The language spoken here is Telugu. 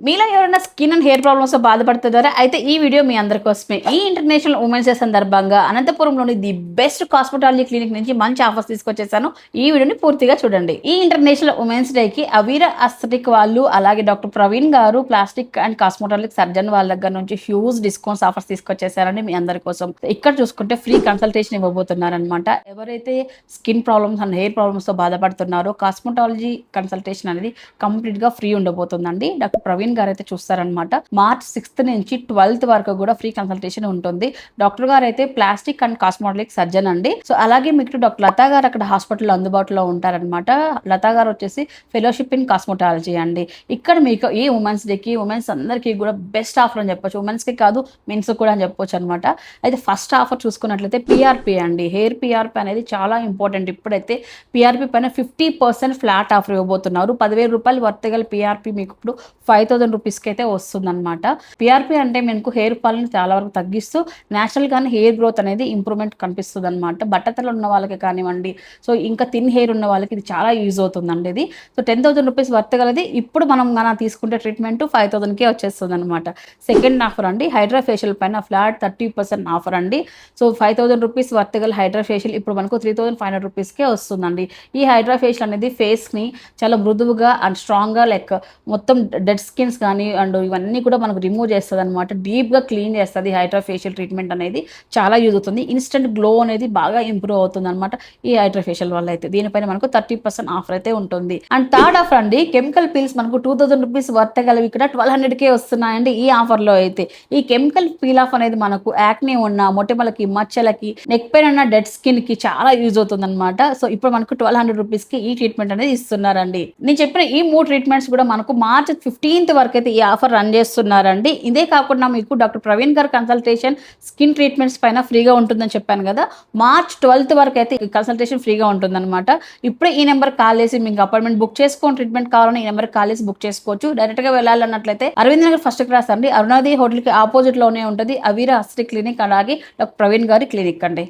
మీలో ఎవరైనా స్కిన్ అండ్ హెయిర్ ప్రాబ్లమ్స్తో బాధపడుతున్నారా? అయితే ఈ వీడియో మీ అందరి కోసమే. ఈ ఇంటర్నేషనల్ ఉమెన్స్ డే సందర్భంగా అనంతపురంలోని ది బెస్ట్ కాస్మెటాలజీ క్లినిక్ నుంచి మంచి ఆఫర్స్ తీసుకొచ్చేసాను. ఈ వీడియోని పూర్తిగా చూడండి. ఈ ఇంటర్నేషనల్ ఉమెన్స్ డేకి అవీరా అస్థెటిక్ వాళ్ళు, అలాగే డాక్టర్ ప్రవీణ్ గారు ప్లాస్టిక్ అండ్ కాస్మెటాలజీ సర్జన్ వాళ్ళ దగ్గర నుంచి హ్యూజ్ డిస్కౌంట్స్ ఆఫర్స్ తీసుకొచ్చేసారండి మీ అందరి కోసం. ఇక్కడ చూసుకుంటే ఫ్రీ కన్సల్టేషన్ ఇవ్వబోతున్నారనమాట. ఎవరైతే స్కిన్ ప్రాబ్లమ్స్ అండ్ హెయిర్ ప్రాబ్లమ్స్తో బాధపడుతున్నారో కాస్మెటాలజీ కన్సల్టేషన్ అనేది కంప్లీట్గా ఫ్రీ ఉండబోతుందండి. డాక్టర్ ప్రవీణ్ గారు అయితే చూస్తారనమాట. మార్చ్ 6th నుంచి 12th వరకు కూడా ఫ్రీ కన్సల్టేషన్ ఉంటుంది. డాక్టర్ గారు అయితే ప్లాస్టిక్ అండ్ కాస్మెటాలిక్ సర్జన్ అండి. సో అలాగే మీకు డాక్టర్ లతా గారు అక్కడ హాస్పిటల్లో అందుబాటులో ఉంటారనమాట. లతా గారు వచ్చేసి ఫెలోషిప్ ఇన్ కాస్మెటాలజీ అండి. ఇక్కడ మీకు ఈ ఉమెన్స్ డేకి ఉమెన్స్ అందరికీ కూడా బెస్ట్ ఆఫర్ అని చెప్పొచ్చు. ఉమెన్స్కి కాదు, మెన్స్ కూడా అని చెప్పొచ్చు అనమాట. అయితే ఫస్ట్ ఆఫర్ చూసుకున్నట్లయితే పిఆర్పి అండి. హెయిర్ పిఆర్పి అనేది చాలా ఇంపార్టెంట్. ఇప్పుడైతే పిఆర్పి పైన 50% ఫ్లాట్ ఆఫర్ ఇవ్వబోతున్నారు. 10,000 రూపాయలు వర్త్ గల పిఆర్పి మీకు ఇప్పుడు 5,000 రూపీస్కి అయితే వస్తుందన్నమాట. పిఆర్పి అంటే మీకు హెయిర్ ఫాల్ని చాలా వరకు తగ్గిస్తూ న్యాచురల్గానే హెయిర్ గ్రోత్ అనేది ఇంప్రూవ్మెంట్ కనిపిస్తుంది అనమాట. బట్టతలు ఉన్న వాళ్ళకి కానివ్వండి, సో ఇంకా థిన్ హెయిర్ ఉన్న వాళ్ళకి ఇది చాలా యూజ్ అవుతుందండి. ఇది సో 10,000 రూపీస్ వర్త్ గలది. ఇప్పుడు మనం మన తీసుకుంటే ట్రీట్మెంట్ 5,000కే వచ్చేస్తుంది అనమాట. సెకండ్ ఆఫర్ అండి, హైడ్రా ఫేషియల్ పైన ఫ్లాట్ 30% ఆఫర్ అండి. సో 5,000 రూపీస్ వర్త్ గల హైడ్రా ఫేషియల్ ఇప్పుడు మనకు 3,500 రూపీస్కే వస్తుందండి. ఈ హైడ్రా ఫేషియల్ అనేది ఫేస్ని చాలా మృదువుగా అండ్ స్ట్రాంగ్గా లైక్ మొత్తం డెడ్ స్కిన్స్ కానీ అండ్ ఇవన్నీ కూడా మనకు రిమూవ్ చేస్తుంది అనమాట. డీప్గా క్లీన్ చేస్తుంది. హైడ్రా ఫేషియల్ ట్రీట్మెంట్ అనేది చాలా యూజ్ అవుతుంది. ఇన్స్టెంట్ గ్లో అనేది బాగా ఇంప్రూవ్ అవుతుంది అనమాట ఈ హైడ్రా ఫేషియల్ వల్ల అయితే. దీనిపైన మనకు 30% ఆఫర్ అయితే ఉంటుంది. అండ్ థర్డ్ ఆఫర్ అండి, కెమికల్ పీల్స్ మనకు 2,000 రూపీస్ వర్త్ గలవి ఇక్కడ 1,200కే వస్తున్నాయండి ఈ ఆఫర్లో అయితే. ఈ కెమికల్ పీల్ ఆఫ్ అనేది మనకు యాక్నే ఉన్న మొటిమలకి, మచ్చలకి, నెక్ పైన ఉన్న డెడ్ స్కిన్ కి చాలా యూజ్ అవుతుంది అనమాట. సో ఇప్పుడు మనకు 1,200 రూపీస్కి ఈ ట్రీట్మెంట్ అనేది ఇస్తున్నారండి. నేను చెప్పిన ఈ 3 ట్రీట్మెంట్స్ కూడా మనకు మార్చ్ 15th వరకు అయితే ఈ ఆఫర్ రన్ చేస్తున్నారండి. ఇదే కాకుండా మీకు డాక్టర్ ప్రవీణ్ గారు కన్సల్టేషన్ స్కిన్ ట్రీట్మెంట్స్ పైన ఫ్రీగా ఉంటుందని చెప్పాను కదా. మార్చ్ 12th వరకు అయితే ఈ కన్సల్టేషన్ ఫ్రీగా ఉంటుందన్నమాట. ఇప్పుడే ఈ నెంబర్ కాల్ చేసి మీకు అపాయింట్మెంట్ బుక్ చేసుకోండి. ట్రీట్మెంట్ కావాలని ఈ నెంబర్ కాల్ చేసి బుక్ చేసుకోవచ్చు. డైరెక్ట్గా వెళ్ళాలన్నట్లయితే అరవింద్ నగర్ ఫస్ట్ క్లాస్ అండి, అరుణాది హోటల్కి ఆపోజిట్లోనే ఉంటుంది అవీరా అస్థెటిక్ క్లినిక్, అలాగే డాక్టర్ ప్రవీణ్ గారి క్లినిక్ అండి.